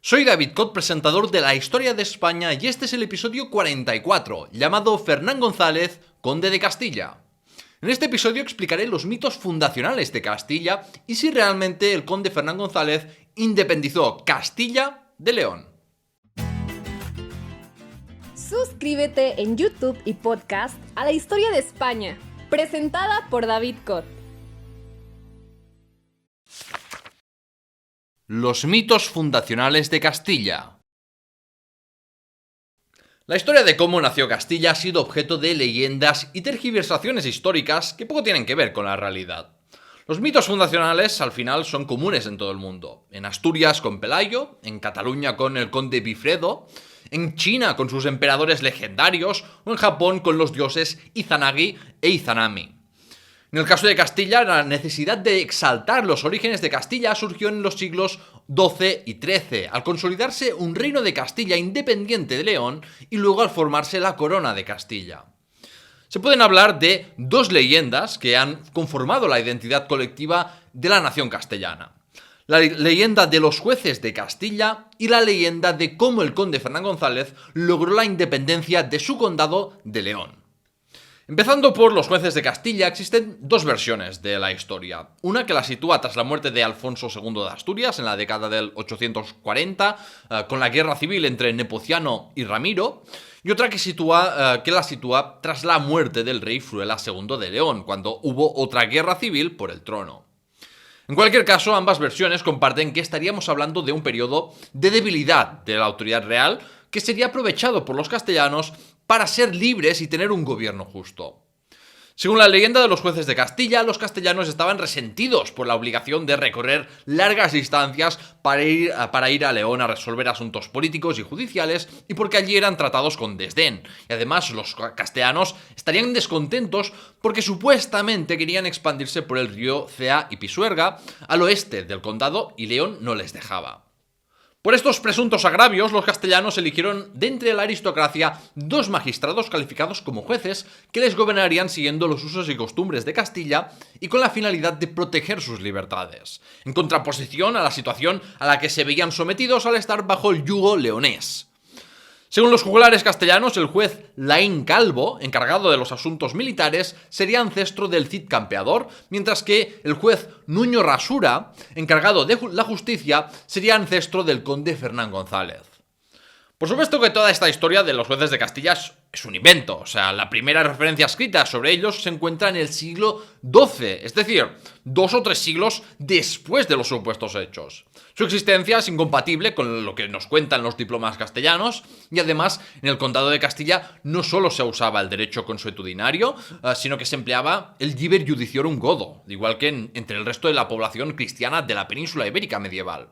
Soy David Cot, presentador de La Historia de España, y este es el episodio 44, llamado Fernán González, conde de Castilla. En este episodio explicaré los mitos fundacionales de Castilla y si realmente el conde Fernán González independizó Castilla de León. Suscríbete en YouTube y podcast a La Historia de España, presentada por David Cot. Los mitos fundacionales de Castilla. La historia de cómo nació Castilla ha sido objeto de leyendas y tergiversaciones históricas que poco tienen que ver con la realidad. Los mitos fundacionales al final son comunes en todo el mundo. En Asturias con Pelayo, en Cataluña con el conde Bifredo, en China con sus emperadores legendarios o en Japón con los dioses Izanagi e Izanami. En el caso de Castilla, la necesidad de exaltar los orígenes de Castilla surgió en los siglos XII y XIII, al consolidarse un reino de Castilla independiente de León y luego al formarse la corona de Castilla. Se pueden hablar de dos leyendas que han conformado la identidad colectiva de la nación castellana. La leyenda de los jueces de Castilla y la leyenda de cómo el conde Fernán González logró la independencia de su condado de León. Empezando por los jueces de Castilla, existen dos versiones de la historia. Una que la sitúa tras la muerte de Alfonso II de Asturias en la década del 840, con la guerra civil entre Nepociano y Ramiro, y otra que la sitúa tras la muerte del rey Fruela II de León, cuando hubo otra guerra civil por el trono. En cualquier caso, ambas versiones comparten que estaríamos hablando de un periodo de debilidad de la autoridad real que sería aprovechado por los castellanos para ser libres y tener un gobierno justo. Según la leyenda de los jueces de Castilla, los castellanos estaban resentidos por la obligación de recorrer largas distancias para ir a León a resolver asuntos políticos y judiciales y porque allí eran tratados con desdén. Y además los castellanos estarían descontentos porque supuestamente querían expandirse por el río Cea y Pisuerga al oeste del condado y León no les dejaba. Por estos presuntos agravios, los castellanos eligieron de entre la aristocracia dos magistrados calificados como jueces que les gobernarían siguiendo los usos y costumbres de Castilla y con la finalidad de proteger sus libertades, en contraposición a la situación a la que se veían sometidos al estar bajo el yugo leonés. Según los juglares castellanos, el juez Laín Calvo, encargado de los asuntos militares, sería ancestro del Cid Campeador, mientras que el juez Nuño Rasura, encargado de la justicia, sería ancestro del conde Fernán González. Por supuesto que toda esta historia de los jueces de Castilla es un invento, o sea, la primera referencia escrita sobre ellos se encuentra en el siglo XII, es decir, 2 o 3 siglos después de los supuestos hechos. Su existencia es incompatible con lo que nos cuentan los diplomas castellanos y además en el condado de Castilla no solo se usaba el derecho consuetudinario, sino que se empleaba el diver judiciorum godo, igual que entre el resto de la población cristiana de la península ibérica medieval.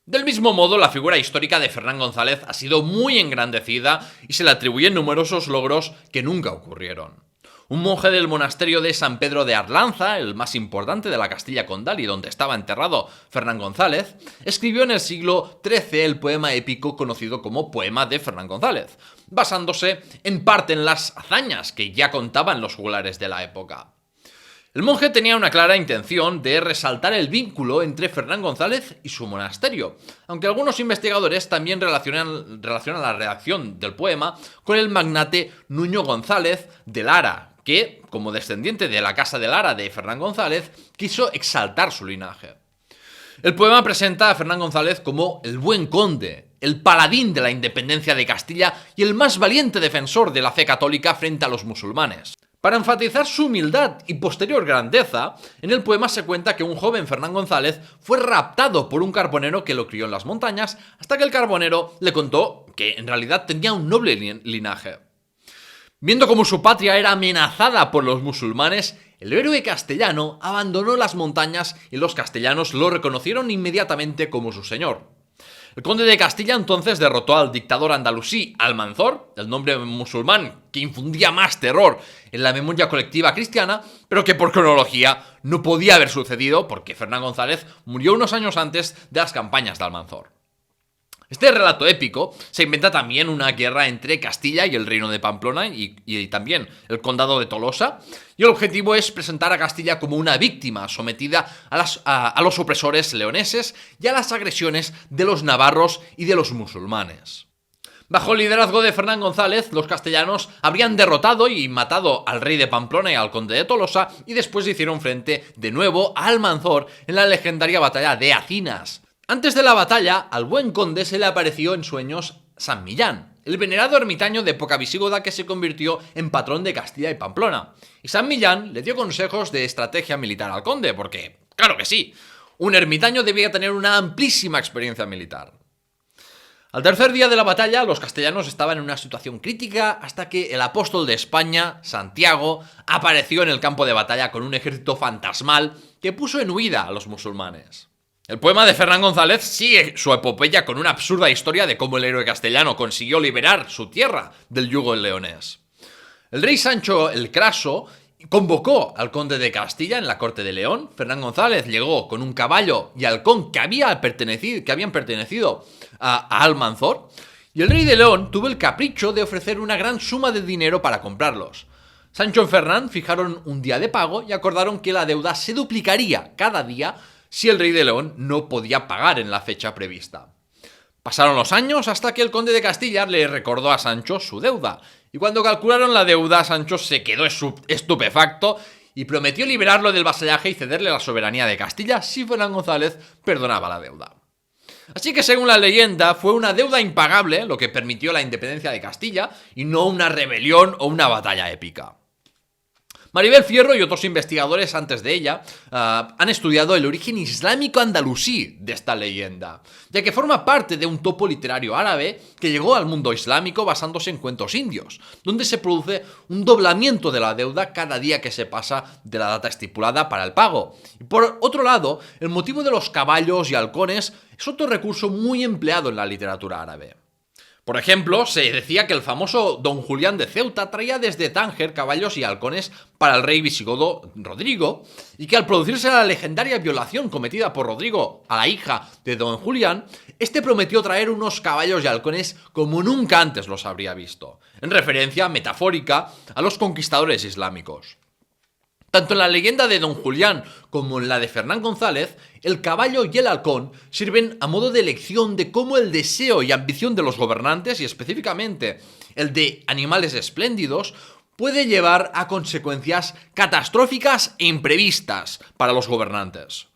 Del mismo modo, la figura histórica de Fernán González ha sido muy engrandecida y se le atribuyen numerosos logros que nunca ocurrieron. Un monje del monasterio de San Pedro de Arlanza, el más importante de la Castilla condal y donde estaba enterrado Fernán González, escribió en el siglo XIII el poema épico conocido como Poema de Fernán González, basándose en parte en las hazañas que ya contaban los juglares de la época. El monje tenía una clara intención de resaltar el vínculo entre Fernán González y su monasterio, aunque algunos investigadores también relacionan la redacción del poema con el magnate Nuño González de Lara, que, como descendiente de la casa de Lara de Fernán González, quiso exaltar su linaje. El poema presenta a Fernán González como el buen conde, el paladín de la independencia de Castilla y el más valiente defensor de la fe católica frente a los musulmanes. Para enfatizar su humildad y posterior grandeza, en el poema se cuenta que un joven Fernán González fue raptado por un carbonero que lo crió en las montañas hasta que el carbonero le contó que en realidad tenía un noble linaje. Viendo cómo su patria era amenazada por los musulmanes, el héroe castellano abandonó las montañas y los castellanos lo reconocieron inmediatamente como su señor. El conde de Castilla entonces derrotó al dictador andalusí Almanzor, el nombre musulmán que infundía más terror en la memoria colectiva cristiana, pero que por cronología no podía haber sucedido porque Fernán González murió unos años antes de las campañas de Almanzor. Este relato épico se inventa también una guerra entre Castilla y el reino de Pamplona y también el condado de Tolosa, y el objetivo es presentar a Castilla como una víctima sometida a los opresores leoneses y a las agresiones de los navarros y de los musulmanes. Bajo el liderazgo de Fernán González, los castellanos habrían derrotado y matado al rey de Pamplona y al conde de Tolosa, y después hicieron frente de nuevo a Almanzor en la legendaria batalla de Acinas. Antes de la batalla, al buen conde se le apareció en sueños San Millán, el venerado ermitaño de época visigoda que se convirtió en patrón de Castilla y Pamplona. Y San Millán le dio consejos de estrategia militar al conde, porque, claro que sí, un ermitaño debía tener una amplísima experiencia militar. Al tercer día de la batalla, los castellanos estaban en una situación crítica hasta que el apóstol de España, Santiago, apareció en el campo de batalla con un ejército fantasmal que puso en huida a los musulmanes. El poema de Fernán González sigue su epopeya con una absurda historia de cómo el héroe castellano consiguió liberar su tierra del yugo leonés. El rey Sancho el Craso convocó al conde de Castilla en la corte de León. Fernán González llegó con un caballo y halcón que habían pertenecido a Almanzor, y el rey de León tuvo el capricho de ofrecer una gran suma de dinero para comprarlos. Sancho y Fernán fijaron un día de pago y acordaron que la deuda se duplicaría cada día si el rey de León no podía pagar en la fecha prevista. Pasaron los años hasta que el conde de Castilla le recordó a Sancho su deuda, y cuando calcularon la deuda, Sancho se quedó estupefacto y prometió liberarlo del vasallaje y cederle la soberanía de Castilla si Fernán González perdonaba la deuda. Así que, según la leyenda, fue una deuda impagable lo que permitió la independencia de Castilla y no una rebelión o una batalla épica. Maribel Fierro y otros investigadores antes de ella han estudiado el origen islámico andalusí de esta leyenda, ya que forma parte de un topo literario árabe que llegó al mundo islámico basándose en cuentos indios, donde se produce un doblamiento de la deuda cada día que se pasa de la data estipulada para el pago. Y por otro lado, el motivo de los caballos y halcones es otro recurso muy empleado en la literatura árabe. Por ejemplo, se decía que el famoso Don Julián de Ceuta traía desde Tánger caballos y halcones para el rey visigodo Rodrigo, y que al producirse la legendaria violación cometida por Rodrigo a la hija de Don Julián, este prometió traer unos caballos y halcones como nunca antes los habría visto, en referencia metafórica a los conquistadores islámicos. Tanto en la leyenda de Don Julián como en la de Fernán González, el caballo y el halcón sirven a modo de lección de cómo el deseo y ambición de los gobernantes, y específicamente el de animales espléndidos, puede llevar a consecuencias catastróficas e imprevistas para los gobernantes.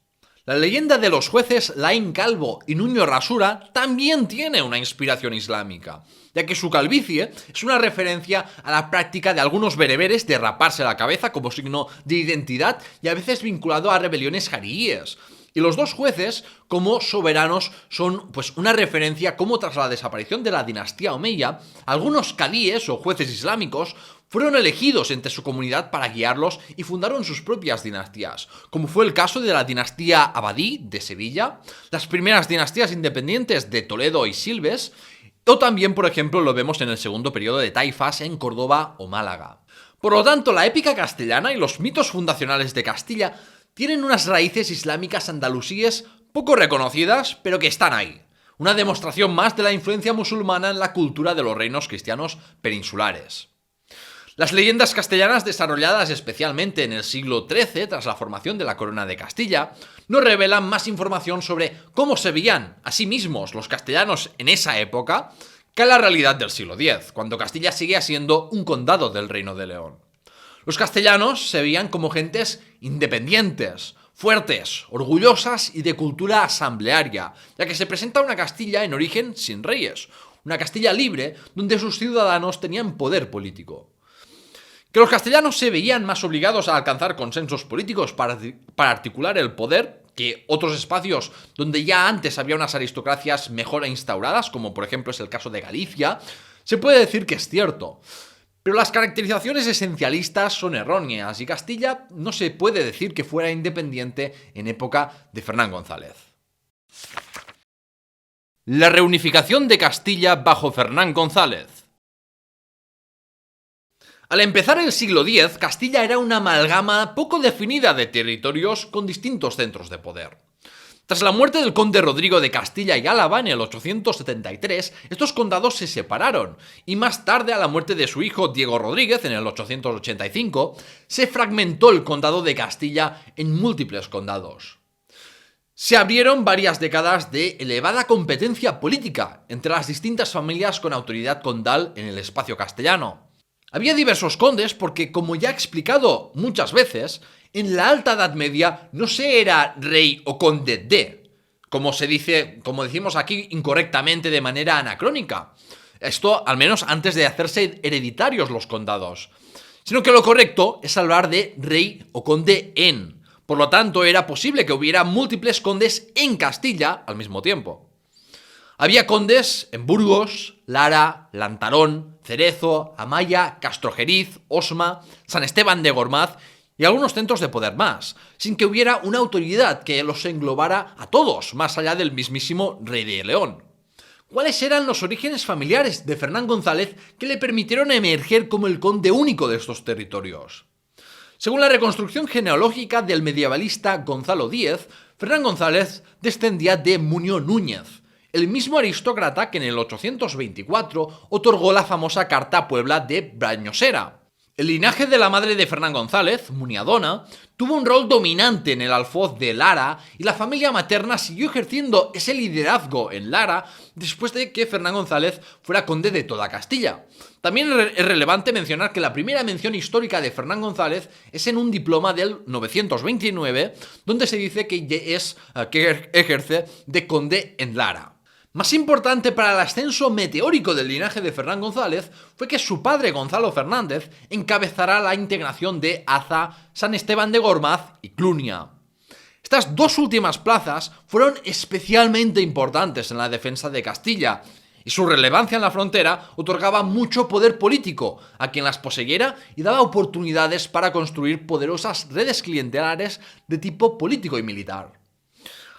La leyenda de los jueces Laín Calvo y Nuño Rasura también tiene una inspiración islámica, ya que su calvicie es una referencia a la práctica de algunos bereberes de raparse la cabeza como signo de identidad y a veces vinculado a rebeliones jaríes. Y los dos jueces, como soberanos, son pues una referencia como tras la desaparición de la dinastía omeya, algunos cadíes o jueces islámicos fueron elegidos entre su comunidad para guiarlos y fundaron sus propias dinastías, como fue el caso de la dinastía Abadí de Sevilla, las primeras dinastías independientes de Toledo y Silves, o también, por ejemplo, lo vemos en el segundo periodo de Taifas en Córdoba o Málaga. Por lo tanto, la épica castellana y los mitos fundacionales de Castilla tienen unas raíces islámicas andalusíes poco reconocidas, pero que están ahí. Una demostración más de la influencia musulmana en la cultura de los reinos cristianos peninsulares. Las leyendas castellanas, desarrolladas especialmente en el siglo XIII tras la formación de la Corona de Castilla, nos revelan más información sobre cómo se veían a sí mismos los castellanos en esa época que la realidad del siglo X, cuando Castilla seguía siendo un condado del Reino de León. Los castellanos se veían como gentes independientes, fuertes, orgullosas y de cultura asamblearia, ya que se presenta una Castilla en origen sin reyes, una Castilla libre donde sus ciudadanos tenían poder político. Que los castellanos se veían más obligados a alcanzar consensos políticos para articular el poder que otros espacios donde ya antes había unas aristocracias mejor instauradas, como por ejemplo es el caso de Galicia, se puede decir que es cierto. Pero las caracterizaciones esencialistas son erróneas y Castilla no se puede decir que fuera independiente en época de Fernán González. La reunificación de Castilla bajo Fernán González. Al empezar el siglo X, Castilla era una amalgama poco definida de territorios con distintos centros de poder. Tras la muerte del conde Rodrigo de Castilla y Álava en el 873, estos condados se separaron, y más tarde, a la muerte de su hijo Diego Rodríguez en el 885, se fragmentó el condado de Castilla en múltiples condados. Se abrieron varias décadas de elevada competencia política entre las distintas familias con autoridad condal en el espacio castellano. Había diversos condes porque, como ya he explicado muchas veces, en la Alta Edad Media no se era rey o conde de, como decimos aquí incorrectamente de manera anacrónica. Esto al menos antes de hacerse hereditarios los condados. Sino que lo correcto es hablar de rey o conde en. Por lo tanto, era posible que hubiera múltiples condes en Castilla al mismo tiempo. Había condes en Burgos, Lara, Lantarón, Cerezo, Amaya, Castrojeriz, Osma, San Esteban de Gormaz y algunos centros de poder más, sin que hubiera una autoridad que los englobara a todos, más allá del mismísimo rey de León. ¿Cuáles eran los orígenes familiares de Fernán González que le permitieron emerger como el conde único de estos territorios? Según la reconstrucción genealógica del medievalista Gonzalo Díez, Fernán González descendía de Munio Núñez, el mismo aristócrata que en el 824 otorgó la famosa Carta a Puebla de Brañosera. El linaje de la madre de Fernán González, Muniadona, tuvo un rol dominante en el alfoz de Lara y la familia materna siguió ejerciendo ese liderazgo en Lara después de que Fernán González fuera conde de toda Castilla. También es relevante mencionar que la primera mención histórica de Fernán González es en un diploma del 929, donde se dice que ejerce de conde en Lara. Más importante para el ascenso meteórico del linaje de Fernán González fue que su padre Gonzalo Fernández encabezará la integración de Aza, San Esteban de Gormaz y Clunia. Estas dos últimas plazas fueron especialmente importantes en la defensa de Castilla, y su relevancia en la frontera otorgaba mucho poder político a quien las poseyera y daba oportunidades para construir poderosas redes clientelares de tipo político y militar.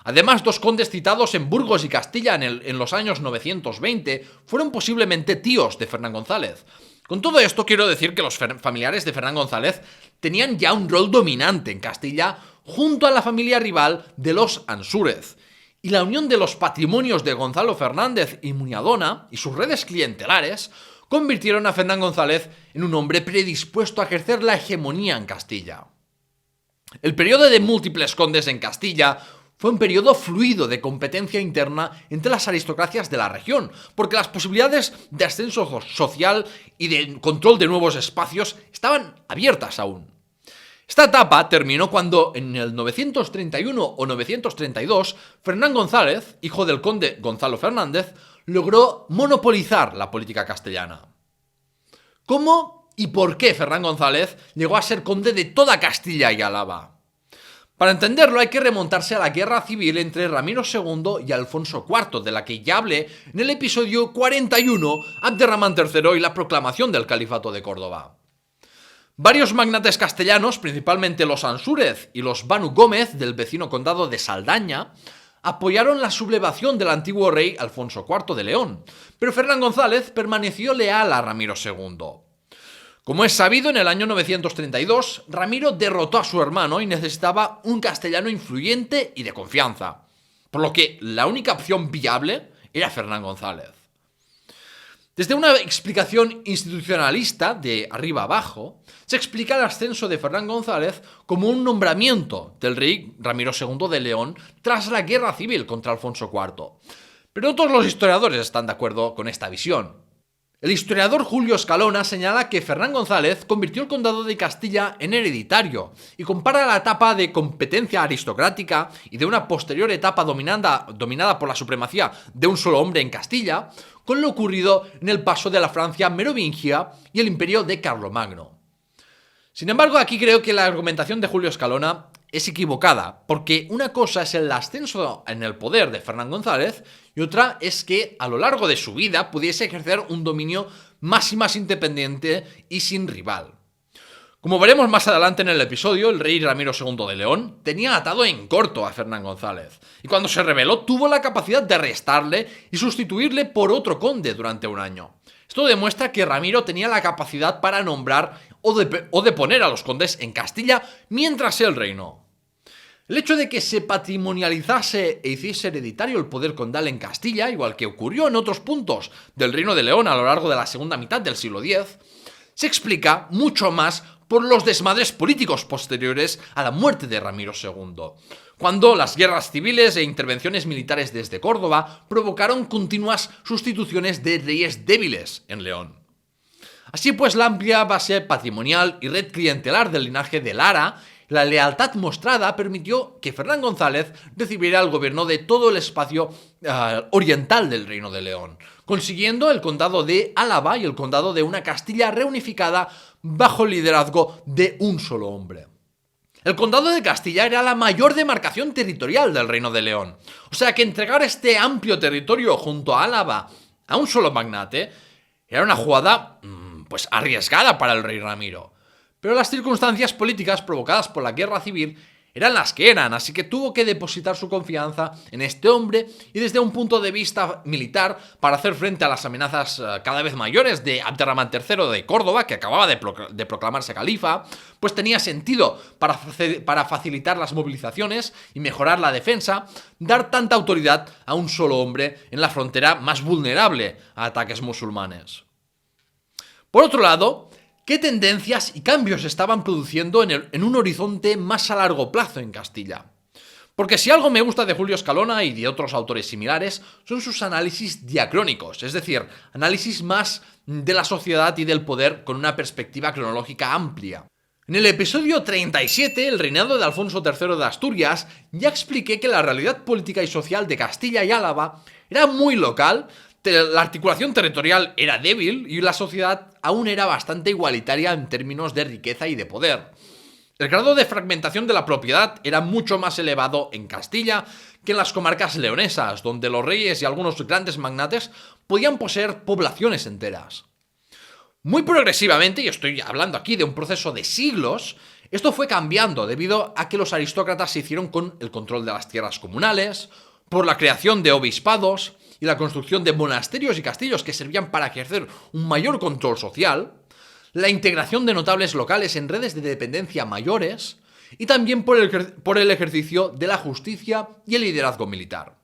Además, dos condes citados en Burgos y Castilla en los años 920 fueron posiblemente tíos de Fernán González. Con todo esto quiero decir que los familiares de Fernán González tenían ya un rol dominante en Castilla junto a la familia rival de los Ansúrez, y la unión de los patrimonios de Gonzalo Fernández y Muniadona y sus redes clientelares convirtieron a Fernán González en un hombre predispuesto a ejercer la hegemonía en Castilla. El periodo de múltiples condes en Castilla fue un periodo fluido de competencia interna entre las aristocracias de la región, porque las posibilidades de ascenso social y de control de nuevos espacios estaban abiertas aún. Esta etapa terminó cuando, en el 931 o 932, Fernán González, hijo del conde Gonzalo Fernández, logró monopolizar la política castellana. ¿Cómo y por qué Fernán González llegó a ser conde de toda Castilla y Álava? Para entenderlo hay que remontarse a la guerra civil entre Ramiro II y Alfonso IV, de la que ya hablé en el episodio 41, Abderramán III y la proclamación del Califato de Córdoba. Varios magnates castellanos, principalmente los Ansúrez y los Banu Gómez del vecino condado de Saldaña, apoyaron la sublevación del antiguo rey Alfonso IV de León, pero Fernán González permaneció leal a Ramiro II. Como es sabido, en el año 932, Ramiro derrotó a su hermano y necesitaba un castellano influyente y de confianza, por lo que la única opción viable era Fernán González. Desde una explicación institucionalista, de arriba abajo, se explica el ascenso de Fernán González como un nombramiento del rey Ramiro II de León tras la guerra civil contra Alfonso IV. Pero no todos los historiadores están de acuerdo con esta visión. El historiador Julio Escalona señala que Fernán González convirtió el condado de Castilla en hereditario y compara la etapa de competencia aristocrática y de una posterior etapa dominada por la supremacía de un solo hombre en Castilla con lo ocurrido en el paso de la Francia merovingia y el imperio de Carlomagno. Sin embargo, aquí creo que la argumentación de Julio Escalona es equivocada, porque una cosa es el ascenso en el poder de Fernán González y otra es que a lo largo de su vida pudiese ejercer un dominio más y más independiente y sin rival. Como veremos más adelante en el episodio, el rey Ramiro II de León tenía atado en corto a Fernán González, y cuando se rebeló tuvo la capacidad de arrestarle y sustituirle por otro conde durante un año. Esto demuestra que Ramiro tenía la capacidad para nombrar o deponer a los condes en Castilla mientras él reinó. El hecho de que se patrimonializase e hiciese hereditario el poder condal en Castilla, igual que ocurrió en otros puntos del Reino de León a lo largo de la segunda mitad del siglo X, se explica mucho más por los desmadres políticos posteriores a la muerte de Ramiro II, cuando las guerras civiles e intervenciones militares desde Córdoba provocaron continuas sustituciones de reyes débiles en León. Así pues, la amplia base patrimonial y red clientelar del linaje de Lara, la lealtad mostrada permitió que Fernán González recibiera el gobierno de todo el espacio oriental del Reino de León, consiguiendo el condado de Álava y el condado de una Castilla reunificada bajo el liderazgo de un solo hombre. El condado de Castilla era la mayor demarcación territorial del Reino de León, o sea que entregar este amplio territorio junto a Álava a un solo magnate era una jugada pues arriesgada para el rey Ramiro. Pero las circunstancias políticas provocadas por la guerra civil eran las que eran, así que tuvo que depositar su confianza en este hombre y desde un punto de vista militar para hacer frente a las amenazas cada vez mayores de Abderramán III de Córdoba, que acababa de proclamarse califa, pues tenía sentido para facilitar las movilizaciones y mejorar la defensa, dar tanta autoridad a un solo hombre en la frontera más vulnerable a ataques musulmanes. Por otro lado, ¿qué tendencias y cambios estaban produciendo en un horizonte más a largo plazo en Castilla? Porque si algo me gusta de Julio Escalona y de otros autores similares, son sus análisis diacrónicos, es decir, análisis más de la sociedad y del poder con una perspectiva cronológica amplia. En el episodio 37, el reinado de Alfonso III de Asturias, ya expliqué que la realidad política y social de Castilla y Álava era muy local. La articulación territorial era débil y la sociedad aún era bastante igualitaria en términos de riqueza y de poder. El grado de fragmentación de la propiedad era mucho más elevado en Castilla que en las comarcas leonesas, donde los reyes y algunos grandes magnates podían poseer poblaciones enteras. Muy progresivamente, y estoy hablando aquí de un proceso de siglos, esto fue cambiando debido a que los aristócratas se hicieron con el control de las tierras comunales, por la creación de obispados y la construcción de monasterios y castillos que servían para ejercer un mayor control social, la integración de notables locales en redes de dependencia mayores y también por el ejercicio de la justicia y el liderazgo militar.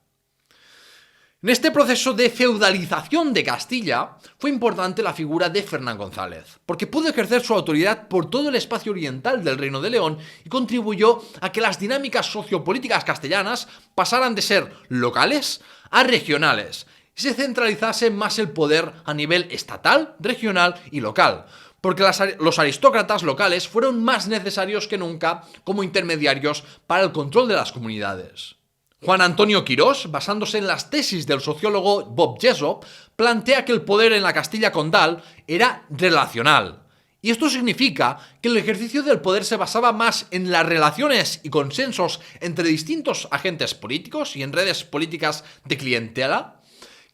En este proceso de feudalización de Castilla fue importante la figura de Fernán González, porque pudo ejercer su autoridad por todo el espacio oriental del Reino de León y contribuyó a que las dinámicas sociopolíticas castellanas pasaran de ser locales a regionales y se centralizase más el poder a nivel estatal, regional y local, porque los aristócratas locales fueron más necesarios que nunca como intermediarios para el control de las comunidades. Juan Antonio Quirós, basándose en las tesis del sociólogo Bob Jessop, plantea que el poder en la Castilla condal era relacional. Y esto significa que el ejercicio del poder se basaba más en las relaciones y consensos entre distintos agentes políticos y en redes políticas de clientela,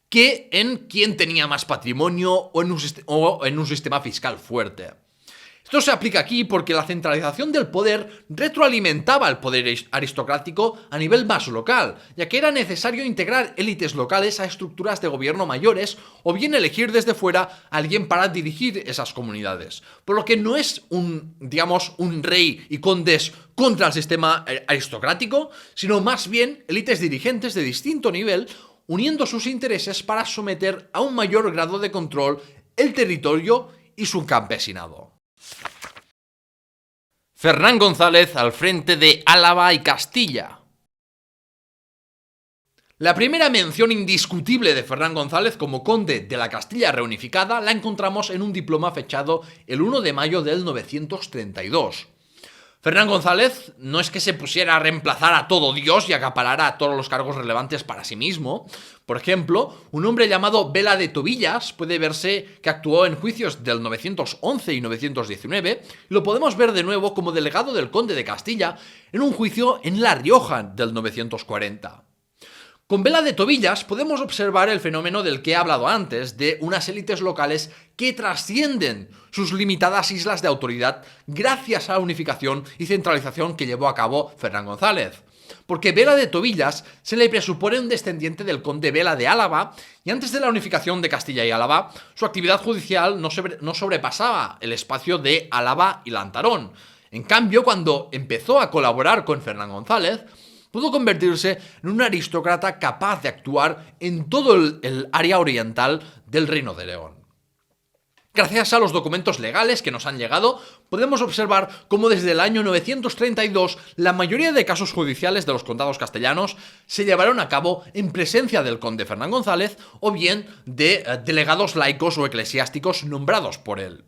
que en quién tenía más patrimonio o en un sistema fiscal fuerte. Esto se aplica aquí porque la centralización del poder retroalimentaba el poder aristocrático a nivel más local, ya que era necesario integrar élites locales a estructuras de gobierno mayores o bien elegir desde fuera a alguien para dirigir esas comunidades. Por lo que no es un rey y condes contra el sistema aristocrático, sino más bien élites dirigentes de distinto nivel uniendo sus intereses para someter a un mayor grado de control el territorio y su campesinado. Fernán González al frente de Álava y Castilla. La primera mención indiscutible de Fernán González como conde de la Castilla reunificada la encontramos en un diploma fechado el 1 de mayo del 932. Fernán González no es que se pusiera a reemplazar a todo Dios y acaparara a todos los cargos relevantes para sí mismo. Por ejemplo, un hombre llamado Vela de Tobillas puede verse que actuó en juicios del 911 y 919 y lo podemos ver de nuevo como delegado del conde de Castilla en un juicio en La Rioja del 940. Con Vela de Tobillas podemos observar el fenómeno del que he hablado antes, de unas élites locales que trascienden sus limitadas islas de autoridad gracias a la unificación y centralización que llevó a cabo Fernán González. Porque Vela de Tobillas se le presupone un descendiente del conde Vela de Álava y antes de la unificación de Castilla y Álava, su actividad judicial no sobrepasaba el espacio de Álava y Lantarón. En cambio, cuando empezó a colaborar con Fernán González, pudo convertirse en un aristócrata capaz de actuar en todo el área oriental del Reino de León. Gracias a los documentos legales que nos han llegado, podemos observar cómo desde el año 932 la mayoría de casos judiciales de los condados castellanos se llevaron a cabo en presencia del conde Fernán González o bien de delegados laicos o eclesiásticos nombrados por él.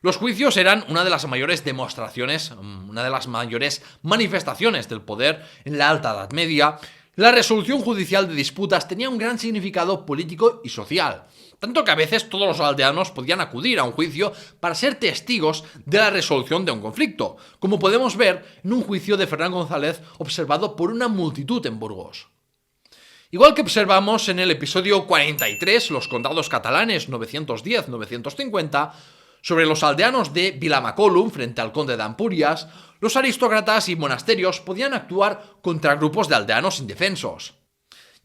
Los juicios eran una de las mayores demostraciones, una de las mayores manifestaciones del poder en la Alta Edad Media. La resolución judicial de disputas tenía un gran significado político y social, tanto que a veces todos los aldeanos podían acudir a un juicio para ser testigos de la resolución de un conflicto, como podemos ver en un juicio de Fernán González observado por una multitud en Burgos. Igual que observamos en el episodio 43, los condados catalanes 910-950, sobre los aldeanos de Vilamacolum frente al conde de Ampurias, los aristócratas y monasterios podían actuar contra grupos de aldeanos indefensos.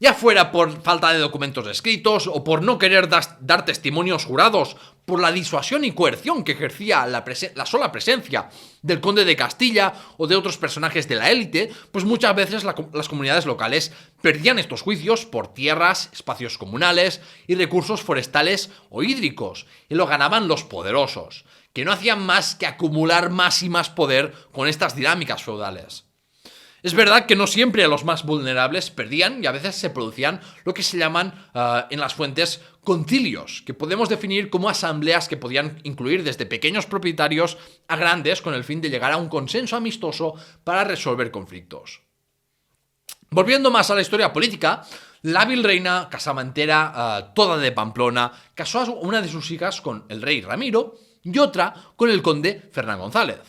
Ya fuera por falta de documentos escritos o por no querer dar testimonios jurados, por la disuasión y coerción que ejercía la sola presencia del conde de Castilla o de otros personajes de la élite, pues muchas veces las comunidades locales perdían estos juicios por tierras, espacios comunales y recursos forestales o hídricos, y lo ganaban los poderosos, que no hacían más que acumular más y más poder con estas dinámicas feudales. Es verdad que no siempre los más vulnerables perdían y a veces se producían lo que se llaman en las fuentes concilios, que podemos definir como asambleas que podían incluir desde pequeños propietarios a grandes con el fin de llegar a un consenso amistoso para resolver conflictos. Volviendo más a la historia política, la hábil reina casamentera toda de Pamplona casó a una de sus hijas con el rey Ramiro y otra con el conde Fernán González.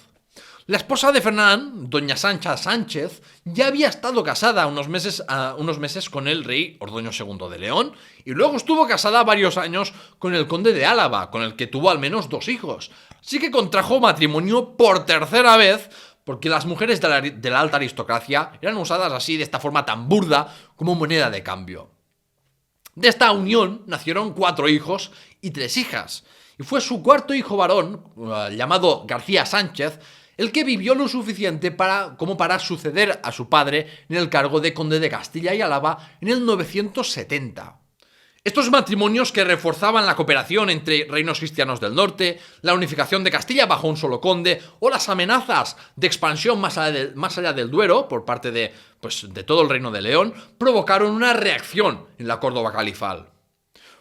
La esposa de Fernán, doña Sancha Sánchez, ya había estado casada unos meses con el rey Ordoño II de León y luego estuvo casada varios años con el conde de Álava, con el que tuvo al menos 2 hijos. Así que contrajo matrimonio por tercera vez, porque las mujeres de la alta aristocracia eran usadas así de esta forma tan burda como moneda de cambio. De esta unión nacieron 4 hijos y 3 hijas, y fue su cuarto hijo varón, llamado García Sánchez, el que vivió lo suficiente como para suceder a su padre en el cargo de conde de Castilla y Álava en el 970. Estos matrimonios que reforzaban la cooperación entre reinos cristianos del norte, la unificación de Castilla bajo un solo conde o las amenazas de expansión más allá del Duero por parte de todo el reino de León provocaron una reacción en la Córdoba califal.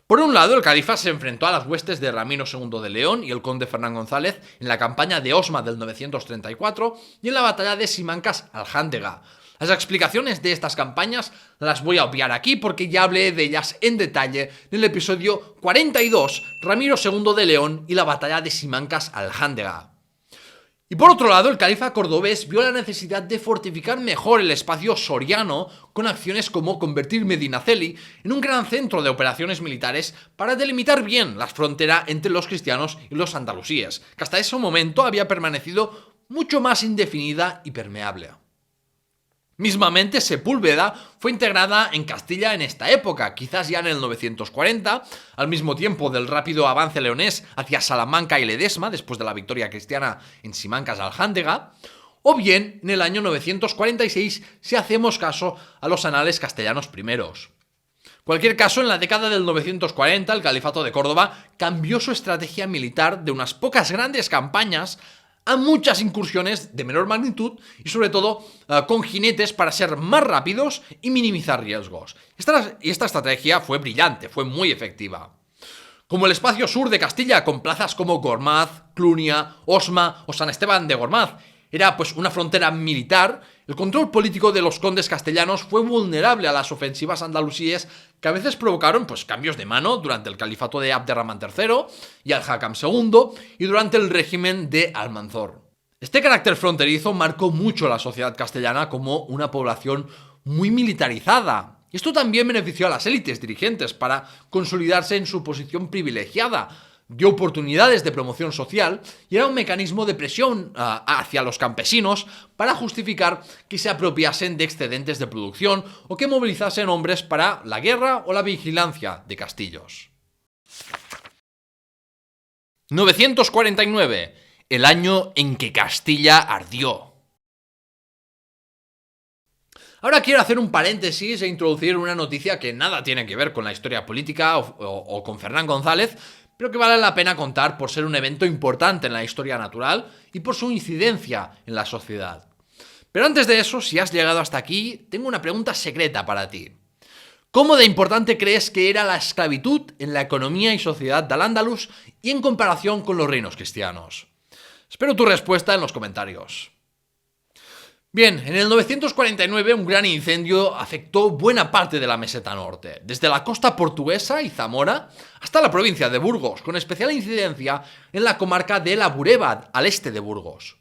Por un lado, el califa se enfrentó a las huestes de Ramiro II de León y el conde Fernán González en la campaña de Osma del 934 y en la batalla de Simancas-Aljándega. Las explicaciones de estas campañas las voy a obviar aquí porque ya hablé de ellas en detalle en el episodio 42, Ramiro II de León y la batalla de Simancas-Aljándega. Y por otro lado, el califa cordobés vio la necesidad de fortificar mejor el espacio soriano con acciones como convertir Medinaceli en un gran centro de operaciones militares para delimitar bien la frontera entre los cristianos y los andalusíes, que hasta ese momento había permanecido mucho más indefinida y permeable. Mismamente, Sepúlveda fue integrada en Castilla en esta época, quizás ya en el 940, al mismo tiempo del rápido avance leonés hacia Salamanca y Ledesma después de la victoria cristiana en Simancas-Aljándega, o bien en el año 946 si hacemos caso a los anales castellanos primeros. Cualquier caso, en la década del 940 el Califato de Córdoba cambió su estrategia militar de unas pocas grandes campañas a muchas incursiones de menor magnitud y sobre todo con jinetes para ser más rápidos y minimizar riesgos. Esta estrategia fue brillante, fue muy efectiva. Como el espacio sur de Castilla, con plazas como Gormaz, Clunia, Osma o San Esteban de Gormaz, era una frontera militar, el control político de los condes castellanos fue vulnerable a las ofensivas andalusíes que a veces provocaron cambios de mano durante el califato de Abderramán III y Al-Hakam II y durante el régimen de Almanzor. Este carácter fronterizo marcó mucho a la sociedad castellana como una población muy militarizada. Esto también benefició a las élites dirigentes para consolidarse en su posición privilegiada, dio oportunidades de promoción social y era un mecanismo de presión hacia los campesinos para justificar que se apropiasen de excedentes de producción o que movilizasen hombres para la guerra o la vigilancia de castillos. 949. el año en que Castilla ardió. Ahora quiero hacer un paréntesis e introducir una noticia que nada tiene que ver con la historia política o con Fernán González, pero que vale la pena contar por ser un evento importante en la historia natural y por su incidencia en la sociedad. Pero antes de eso, si has llegado hasta aquí, tengo una pregunta secreta para ti. ¿Cómo de importante crees que era la esclavitud en la economía y sociedad de Al-Ándalus y en comparación con los reinos cristianos? Espero tu respuesta en los comentarios. Bien, en el 949 un gran incendio afectó buena parte de la meseta norte, desde la costa portuguesa y Zamora hasta la provincia de Burgos, con especial incidencia en la comarca de la Bureba, al este de Burgos.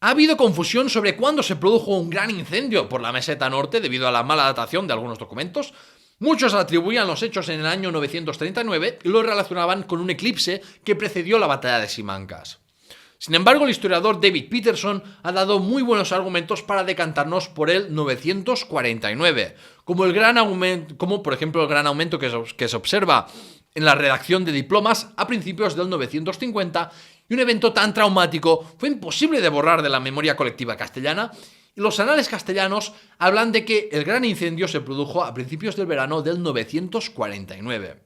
Ha habido confusión sobre cuándo se produjo un gran incendio por la meseta norte debido a la mala datación de algunos documentos. Muchos atribuían los hechos en el año 939 y lo relacionaban con un eclipse que precedió la batalla de Simancas. Sin embargo, el historiador David Peterson ha dado muy buenos argumentos para decantarnos por el 949, como por ejemplo el gran aumento que se observa en la redacción de diplomas a principios del 950, y un evento tan traumático fue imposible de borrar de la memoria colectiva castellana, y los anales castellanos hablan de que el gran incendio se produjo a principios del verano del 949.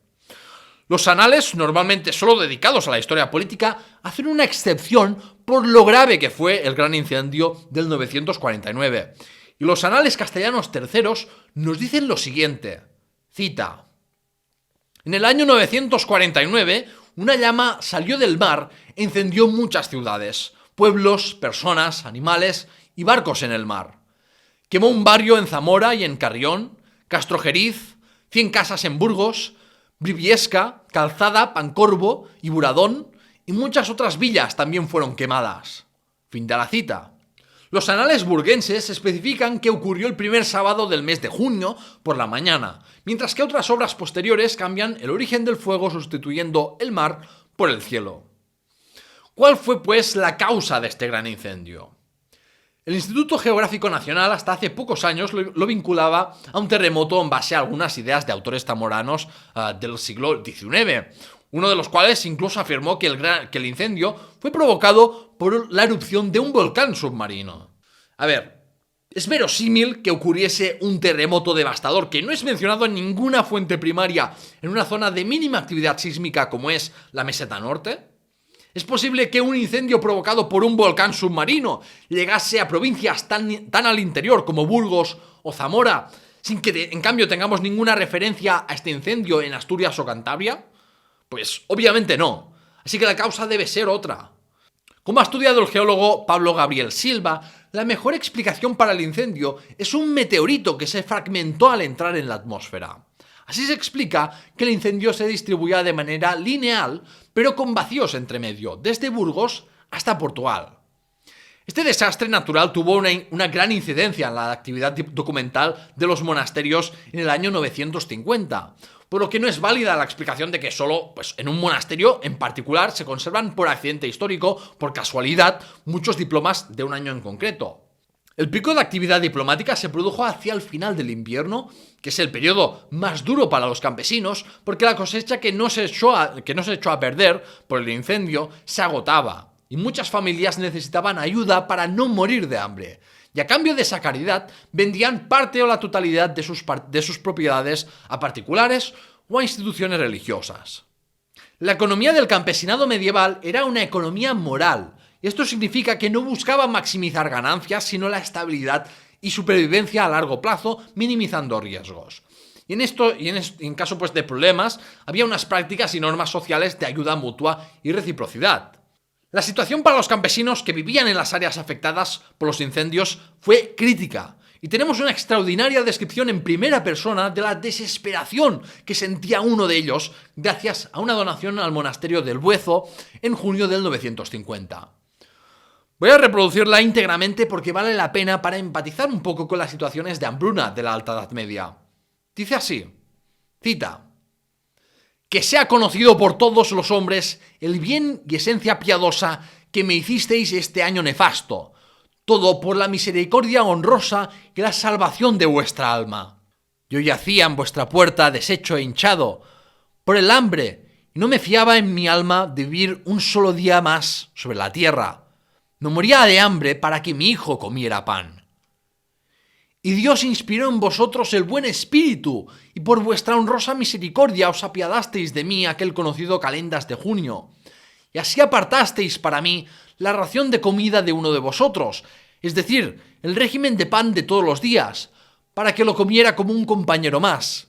Los anales, normalmente solo dedicados a la historia política, hacen una excepción por lo grave que fue el gran incendio del 949. Y los anales castellanos terceros nos dicen lo siguiente, cita: en el año 949, una llama salió del mar e incendió muchas ciudades, pueblos, personas, animales y barcos en el mar. Quemó un barrio en Zamora y en Carrión, Castrojeriz, 100 casas en Burgos, Briviesca, Calzada, Pancorbo y Buradón, y muchas otras villas también fueron quemadas. Fin de la cita. Los anales burguenses especifican que ocurrió el primer sábado del mes de junio por la mañana, mientras que otras obras posteriores cambian el origen del fuego sustituyendo el mar por el cielo. ¿Cuál fue, pues, la causa de este gran incendio? El Instituto Geográfico Nacional hasta hace pocos años lo vinculaba a un terremoto en base a algunas ideas de autores zamoranos del siglo XIX, uno de los cuales incluso afirmó que el incendio fue provocado por la erupción de un volcán submarino. A ver, es verosímil que ocurriese un terremoto devastador que no es mencionado en ninguna fuente primaria en una zona de mínima actividad sísmica como es la meseta norte. ¿Es posible que un incendio provocado por un volcán submarino llegase a provincias tan al interior como Burgos o Zamora, sin que en cambio tengamos ninguna referencia a este incendio en Asturias o Cantabria? Pues obviamente no, así que la causa debe ser otra. Como ha estudiado el geólogo Pablo Gabriel Silva, la mejor explicación para el incendio es un meteorito que se fragmentó al entrar en la atmósfera. Así se explica que el incendio se distribuía de manera lineal, pero con vacíos entre medio, desde Burgos hasta Portugal. Este desastre natural tuvo una gran incidencia en la actividad documental de los monasterios en el año 950, por lo que no es válida la explicación de que solo en un monasterio en particular se conservan por accidente histórico, por casualidad, muchos diplomas de un año en concreto. El pico de actividad diplomática se produjo hacia el final del invierno, que es el periodo más duro para los campesinos, porque la cosecha que no se echó a perder por el incendio se agotaba, y muchas familias necesitaban ayuda para no morir de hambre, y a cambio de esa caridad vendían parte o la totalidad de sus propiedades a particulares o a instituciones religiosas. La economía del campesinado medieval era una economía moral, y esto significa que no buscaba maximizar ganancias, sino la estabilidad y supervivencia a largo plazo, minimizando riesgos. Y en caso de problemas, había unas prácticas y normas sociales de ayuda mutua y reciprocidad. La situación para los campesinos que vivían en las áreas afectadas por los incendios fue crítica, y tenemos una extraordinaria descripción en primera persona de la desesperación que sentía uno de ellos gracias a una donación al monasterio del Buezo en junio del 950. Voy a reproducirla íntegramente porque vale la pena para empatizar un poco con las situaciones de hambruna de la Alta Edad Media. Dice así, cita: «Que sea conocido por todos los hombres el bien y esencia piadosa que me hicisteis este año nefasto, todo por la misericordia honrosa y la salvación de vuestra alma. Yo yacía en vuestra puerta deshecho e hinchado por el hambre y no me fiaba en mi alma de vivir un solo día más sobre la tierra. Me moría de hambre para que mi hijo comiera pan. Y Dios inspiró en vosotros el buen espíritu, y por vuestra honrosa misericordia os apiadasteis de mí aquel conocido calendas de junio. Y así apartasteis para mí la ración de comida de uno de vosotros, es decir, el régimen de pan de todos los días, para que lo comiera como un compañero más.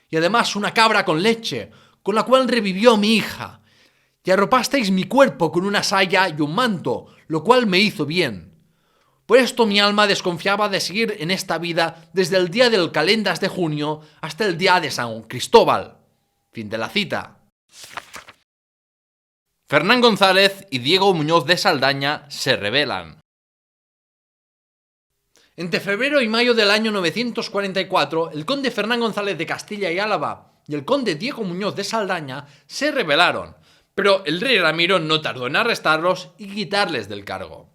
Y además una cabra con leche, con la cual revivió mi hija. Y arropasteis mi cuerpo con una saya y un manto, lo cual me hizo bien. Por esto mi alma desconfiaba de seguir en esta vida desde el día del calendas de junio hasta el día de San Cristóbal. Fin de la cita. Fernán González y Diego Muñoz de Saldaña se rebelan. Entre febrero y mayo del año 944, el conde Fernán González de Castilla y Álava y el conde Diego Muñoz de Saldaña se rebelaron, pero el rey Ramiro no tardó en arrestarlos y quitarles del cargo.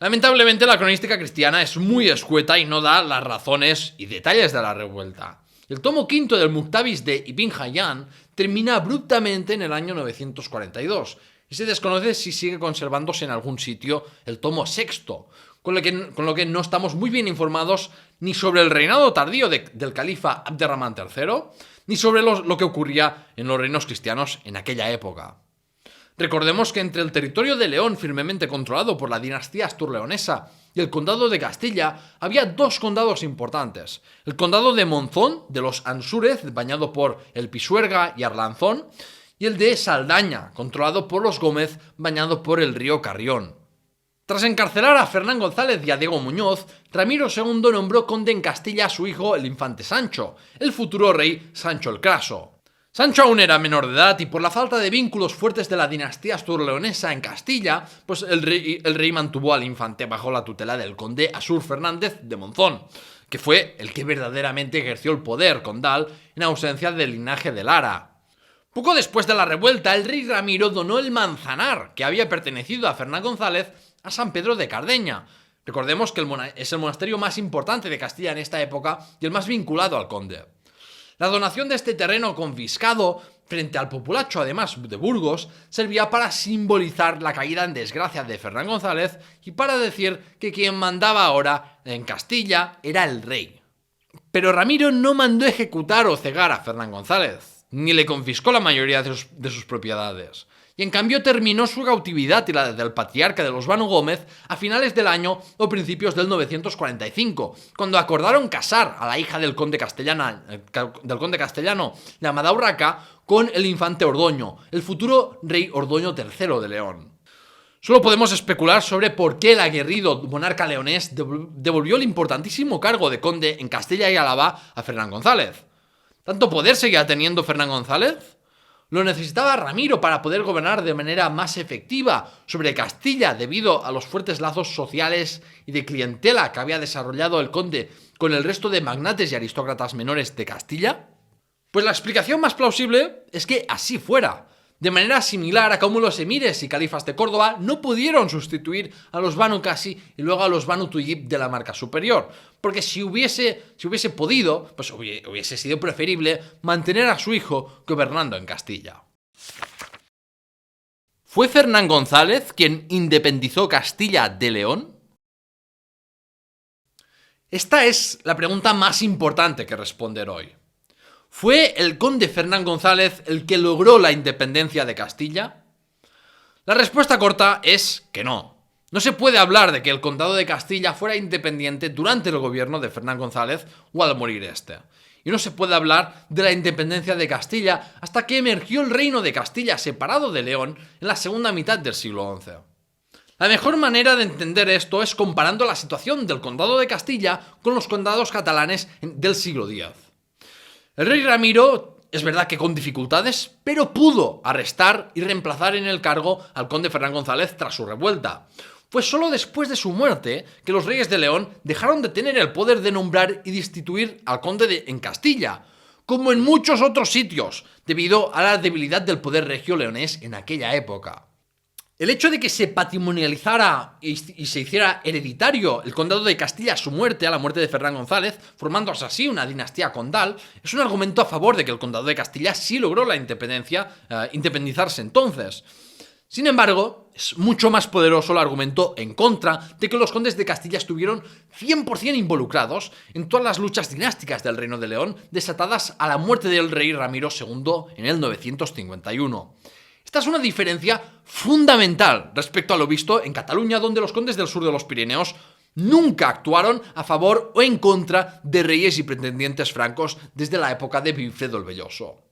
Lamentablemente la cronística cristiana es muy escueta y no da las razones y detalles de la revuelta. El tomo quinto del Muktabis de Ibn Hayyan termina abruptamente en el año 942 y se desconoce si sigue conservándose en algún sitio el tomo sexto, con lo que no estamos muy bien informados ni sobre el reinado tardío del califa Abderramán III, ni sobre lo que ocurría en los reinos cristianos en aquella época. Recordemos que entre el territorio de León, firmemente controlado por la dinastía asturleonesa, y el condado de Castilla, había dos condados importantes. El condado de Monzón, de los Ansúrez, bañado por el Pisuerga y Arlanzón, y el de Saldaña, controlado por los Gómez, bañado por el río Carrión. Tras encarcelar a Fernán González y a Diego Muñoz, Ramiro II nombró conde en Castilla a su hijo, el infante Sancho, el futuro rey Sancho el Craso. Sancho aún era menor de edad y por la falta de vínculos fuertes de la dinastía asturleonesa en Castilla, pues el rey mantuvo al infante bajo la tutela del conde Asur Fernández de Monzón, que fue el que verdaderamente ejerció el poder condal en ausencia del linaje de Lara. Poco después de la revuelta, el rey Ramiro donó el Manzanar, que había pertenecido a Fernán González, a San Pedro de Cardeña. Recordemos que es el monasterio más importante de Castilla en esta época y el más vinculado al conde. La donación de este terreno confiscado frente al populacho, además de Burgos, servía para simbolizar la caída en desgracia de Fernán González y para decir que quien mandaba ahora en Castilla era el rey. Pero Ramiro no mandó ejecutar o cegar a Fernán González, ni le confiscó la mayoría de sus propiedades. Y en cambio terminó su cautividad y la del patriarca de los Banu Gómez a finales del año o principios del 945, cuando acordaron casar a la hija del conde castellano llamada Urraca con el infante Ordoño, el futuro rey Ordoño III de León. Solo podemos especular sobre por qué el aguerrido monarca leonés devolvió el importantísimo cargo de conde en Castilla y Álava a Fernán González. ¿Tanto poder seguía teniendo Fernán González? Lo necesitaba Ramiro para poder gobernar de manera más efectiva sobre Castilla debido a los fuertes lazos sociales y de clientela que había desarrollado el conde con el resto de magnates y aristócratas menores de Castilla. Pues la explicación más plausible es que así fuera, de manera similar a cómo los emires y califas de Córdoba no pudieron sustituir a los Banu Qasi y luego a los Banu Tuyib de la marca superior, porque si hubiese podido, pues hubiese sido preferible mantener a su hijo gobernando en Castilla. ¿Fue Fernán González quien independizó Castilla de León? Esta es la pregunta más importante que responder hoy. ¿Fue el conde Fernán González el que logró la independencia de Castilla? La respuesta corta es que no. No se puede hablar de que el condado de Castilla fuera independiente durante el gobierno de Fernán González o al morir este. Y no se puede hablar de la independencia de Castilla hasta que emergió el reino de Castilla separado de León en la segunda mitad del siglo XI. La mejor manera de entender esto es comparando la situación del condado de Castilla con los condados catalanes del siglo X. El rey Ramiro, es verdad que con dificultades, pero pudo arrestar y reemplazar en el cargo al conde Fernán González tras su revuelta. Fue solo después de su muerte que los reyes de León dejaron de tener el poder de nombrar y destituir al conde en Castilla, como en muchos otros sitios, debido a la debilidad del poder regio leonés en aquella época. El hecho de que se patrimonializara y se hiciera hereditario el condado de Castilla a su muerte, a la muerte de Fernán González, formándose así una dinastía condal, es un argumento a favor de que el condado de Castilla sí logró la independencia, independizarse entonces. Sin embargo, es mucho más poderoso el argumento en contra de que los condes de Castilla estuvieron 100% involucrados en todas las luchas dinásticas del Reino de León desatadas a la muerte del rey Ramiro II en el 951. Esta es una diferencia fundamental respecto a lo visto en Cataluña, donde los condes del sur de los Pirineos nunca actuaron a favor o en contra de reyes y pretendientes francos desde la época de Wilfredo el Velloso.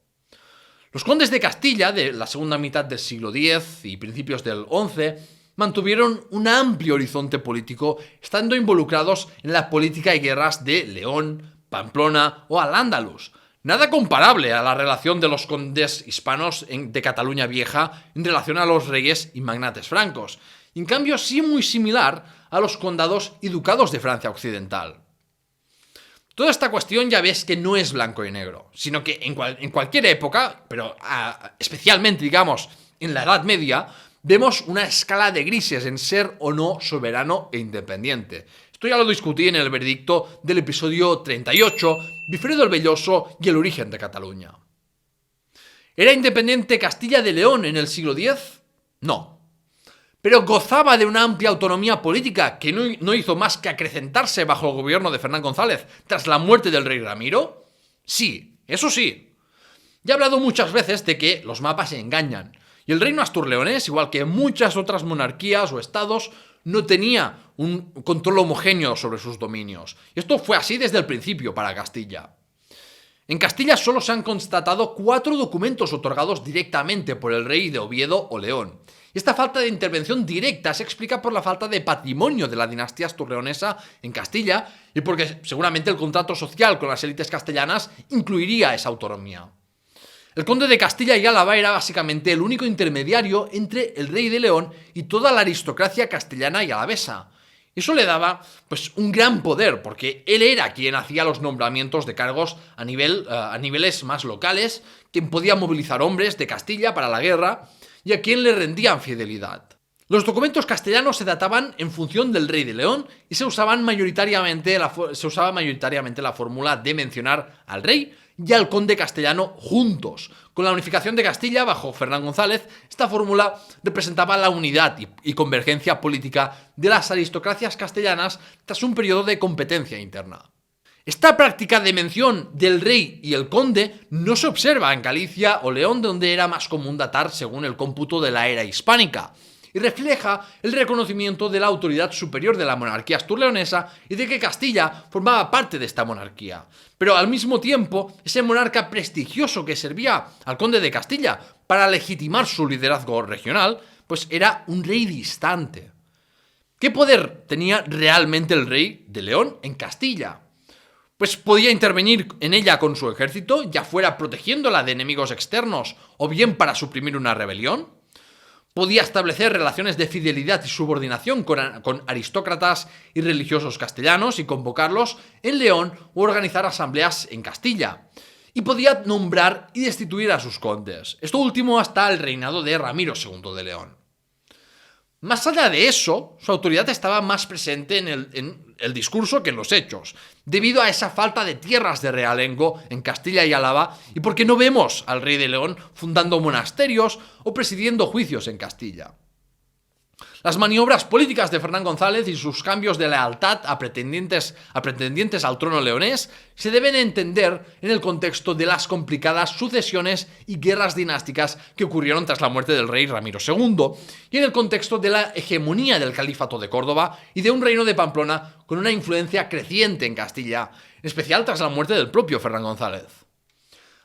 Los condes de Castilla, de la segunda mitad del siglo X y principios del XI, mantuvieron un amplio horizonte político, estando involucrados en la política y guerras de León, Pamplona o Al-Ándalus. Nada comparable a la relación de los condes hispanos de Cataluña Vieja en relación a los reyes y magnates francos. Y en cambio sí muy similar a los condados y ducados de Francia Occidental. Toda esta cuestión ya ves que no es blanco y negro, sino que en cualquier época, pero especialmente, digamos, en la Edad Media, vemos una escala de grises en ser o no soberano e independiente. Esto ya lo discutí en el veredicto del episodio 38, Wilfredo el Velloso y el origen de Cataluña. ¿Era independiente Castilla de León en el siglo X? No. ¿Pero gozaba de una amplia autonomía política que no hizo más que acrecentarse bajo el gobierno de Fernán González tras la muerte del rey Ramiro? Sí, eso sí. Ya he hablado muchas veces de que los mapas se engañan, y el reino asturleonés, igual que muchas otras monarquías o estados, no tenía un control homogéneo sobre sus dominios. Y esto fue así desde el principio para Castilla. En Castilla solo se han constatado 4 documentos otorgados directamente por el rey de Oviedo o León. Y esta falta de intervención directa se explica por la falta de patrimonio de la dinastía asturleonesa en Castilla y porque seguramente el contrato social con las élites castellanas incluiría esa autonomía. El conde de Castilla y Álava era básicamente el único intermediario entre el rey de León y toda la aristocracia castellana y alavesa. Eso le daba pues un gran poder, porque él era quien hacía los nombramientos de cargos a niveles más locales, quien podía movilizar hombres de Castilla para la guerra y a quien le rendían fidelidad. Los documentos castellanos se databan en función del rey de León y se usaba mayoritariamente la fórmula de mencionar al rey y al conde castellano juntos. Con la unificación de Castilla bajo Fernán González, esta fórmula representaba la unidad y convergencia política de las aristocracias castellanas tras un periodo de competencia interna. Esta práctica de mención del rey y el conde no se observa en Galicia o León, donde era más común datar según el cómputo de la era hispánica, y refleja el reconocimiento de la autoridad superior de la monarquía asturleonesa y de que Castilla formaba parte de esta monarquía. Pero al mismo tiempo, ese monarca prestigioso que servía al conde de Castilla para legitimar su liderazgo regional, pues era un rey distante. ¿Qué poder tenía realmente el rey de León en Castilla? Pues podía intervenir en ella con su ejército, ya fuera protegiéndola de enemigos externos o bien para suprimir una rebelión. Podía establecer relaciones de fidelidad y subordinación con aristócratas y religiosos castellanos y convocarlos en León o organizar asambleas en Castilla. Y podía nombrar y destituir a sus condes. Esto último hasta el reinado de Ramiro II de León. Más allá de eso, su autoridad estaba más presente en el discurso que en los hechos, debido a esa falta de tierras de realengo en Castilla y Álava y porque no vemos al rey de León fundando monasterios o presidiendo juicios en Castilla. Las maniobras políticas de Fernán González y sus cambios de lealtad a pretendientes al trono leonés se deben entender en el contexto de las complicadas sucesiones y guerras dinásticas que ocurrieron tras la muerte del rey Ramiro II y en el contexto de la hegemonía del califato de Córdoba y de un reino de Pamplona con una influencia creciente en Castilla, en especial tras la muerte del propio Fernán González.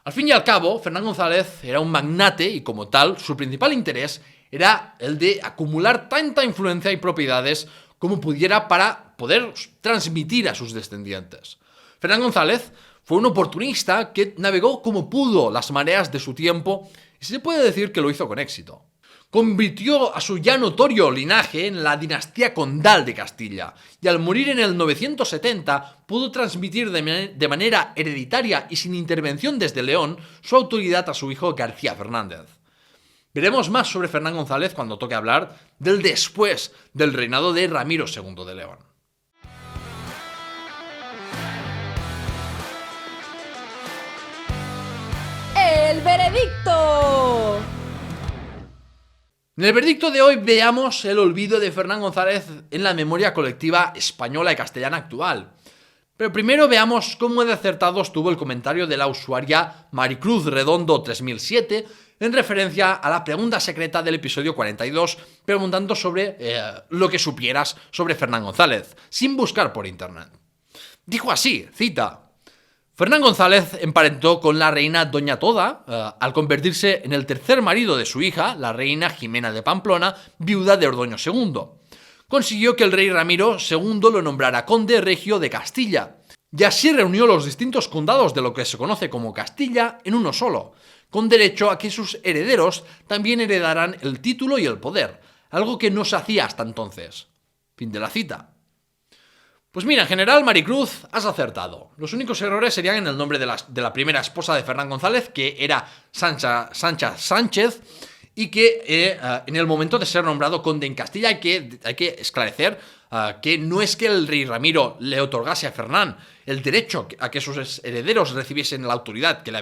Al fin y al cabo, Fernán González era un magnate y como tal su principal interés era el de acumular tanta influencia y propiedades como pudiera para poder transmitir a sus descendientes. Fernán González fue un oportunista que navegó como pudo las mareas de su tiempo y se puede decir que lo hizo con éxito. Convirtió a su ya notorio linaje en la dinastía condal de Castilla y al morir en el 970 pudo transmitir de manera hereditaria y sin intervención desde León su autoridad a su hijo García Fernández. Veremos más sobre Fernán González cuando toque hablar del después del reinado de Ramiro II de León. ¡El veredicto! En el veredicto de hoy veamos el olvido de Fernán González en la memoria colectiva española y castellana actual. Pero primero veamos cómo de acertado estuvo el comentario de la usuaria Maricruz Redondo 3007 en referencia a la pregunta secreta del episodio 42, preguntando sobre lo que supieras sobre Fernán González, sin buscar por internet. Dijo así, cita: Fernán González emparentó con la reina Doña Toda al convertirse en el tercer marido de su hija, la reina Jimena de Pamplona, viuda de Ordoño II. Consiguió que el rey Ramiro II lo nombrara conde regio de Castilla, y así reunió los distintos condados de lo que se conoce como Castilla en uno solo, con derecho a que sus herederos también heredaran el título y el poder, algo que no se hacía hasta entonces. Fin de la cita. Pues mira, en general, Maricruz, has acertado. Los únicos errores serían en el nombre de la primera esposa de Fernán González, que era Sancha Sánchez, y que en el momento de ser nombrado conde en Castilla hay que esclarecer que no es que el rey Ramiro le otorgase a Fernán el derecho a que sus herederos recibiesen la autoridad que le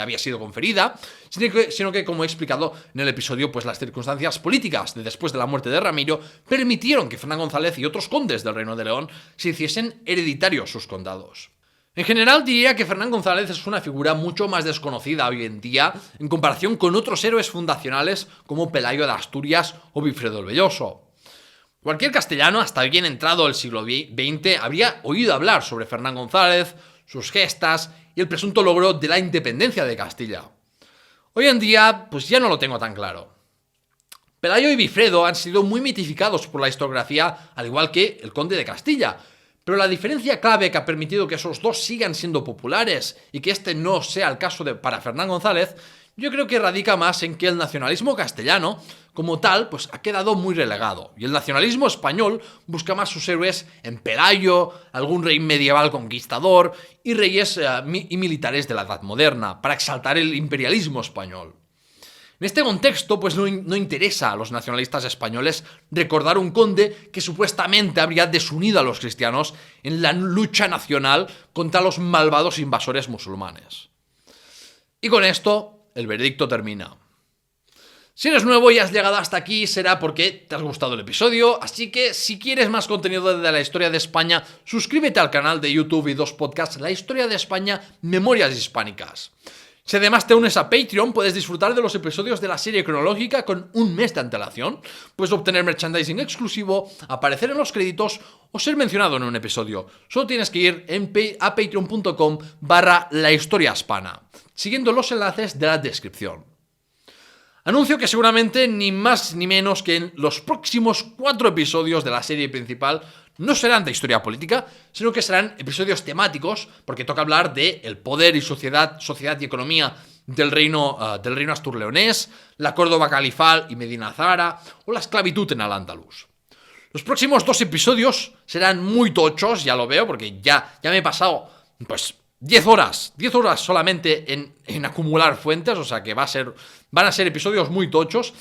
había sido conferida, sino que, como he explicado en el episodio, pues las circunstancias políticas de después de la muerte de Ramiro permitieron que Fernán González y otros condes del Reino de León se hiciesen hereditarios sus condados. En general diría que Fernán González es una figura mucho más desconocida hoy en día en comparación con otros héroes fundacionales como Pelayo de Asturias o Bifredo el Belloso. Cualquier castellano, hasta bien entrado el siglo XX, habría oído hablar sobre Fernán González, sus gestas y el presunto logro de la independencia de Castilla. Hoy en día, pues ya no lo tengo tan claro. Pelayo y Bifredo han sido muy mitificados por la historiografía, al igual que el conde de Castilla, pero la diferencia clave que ha permitido que esos dos sigan siendo populares y que este no sea el caso para Fernán González, yo creo que radica más en que el nacionalismo castellano, como tal, pues ha quedado muy relegado. Y el nacionalismo español busca más sus héroes en Pelayo, algún rey medieval conquistador y reyes y militares de la Edad Moderna, para exaltar el imperialismo español. En este contexto, pues no interesa a los nacionalistas españoles recordar un conde que supuestamente habría desunido a los cristianos en la lucha nacional contra los malvados invasores musulmanes. Y con esto, el veredicto termina. Si eres nuevo y has llegado hasta aquí, será porque te has gustado el episodio, así que si quieres más contenido de la historia de España, suscríbete al canal de YouTube y dos podcasts, La Historia de España, Memorias Hispánicas. Si además te unes a Patreon, puedes disfrutar de los episodios de la serie cronológica con un mes de antelación. Puedes obtener merchandising exclusivo, aparecer en los créditos o ser mencionado en un episodio. Solo tienes que ir a patreon.com/lahistoriahispana, siguiendo los enlaces de la descripción. Anuncio que seguramente ni más ni menos que en los próximos 4 episodios de la serie principal no serán de historia política, sino que serán episodios temáticos, porque toca hablar de el poder y sociedad y economía del reino asturleonés, la Córdoba califal y Medina Zahara, o la esclavitud en Al-Ándalus. Los próximos 2 episodios serán muy tochos, ya lo veo, porque ya me he pasado, pues, 10 horas solamente en acumular fuentes, o sea que van a ser episodios muy tochos.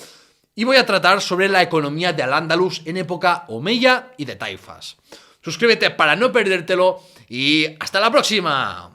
Y voy a tratar sobre la economía de Al-Ándalus en época omeya y de taifas. Suscríbete para no perdértelo y ¡hasta la próxima!